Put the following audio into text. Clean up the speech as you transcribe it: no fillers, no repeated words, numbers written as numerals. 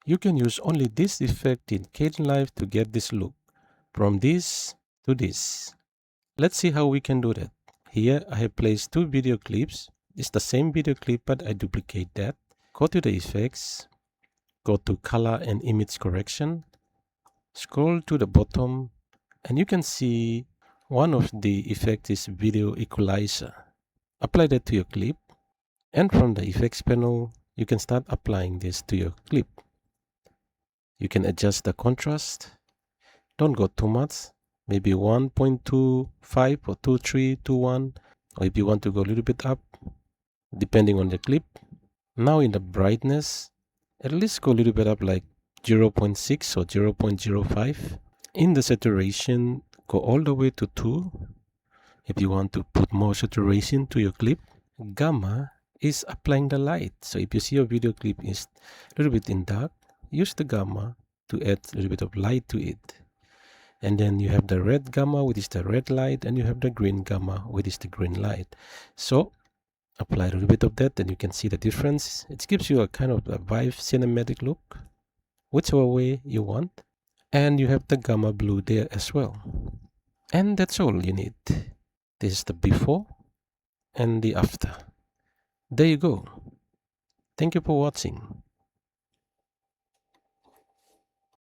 You can use only this effect in Kdenlive to get this look, from this to this. Let's see how we can do that. Here I have placed two video clips. It's the same video clip, but I duplicate that. Go to the effects, go to color and image correction, scroll to the bottom, and you can see one of the effects is video equalizer. Apply that to your clip, and from the effects panel, you can start applying this to your clip. You can adjust the contrast. Don't go too much, maybe 1.25 or 2321, or if you want to go a little bit up, depending on the clip. Now in the brightness, at least go a little bit up, like 0.6 or 0.05. In the saturation, go all the way to 2. If you want to put more saturation to your clip. Gamma is applying the light. So if you see your video clip is a little bit in dark, use the gamma to add a little bit of light to it. And then you have the red gamma, which is the red light, and you have the green gamma, which is the green light. So apply a little bit of that, and you can see the difference. It gives you a kind of a vibe cinematic look, whichever way you want. And you have the gamma blue there as well. And that's all you need. This is the before and the after. There you go. Thank you for watching.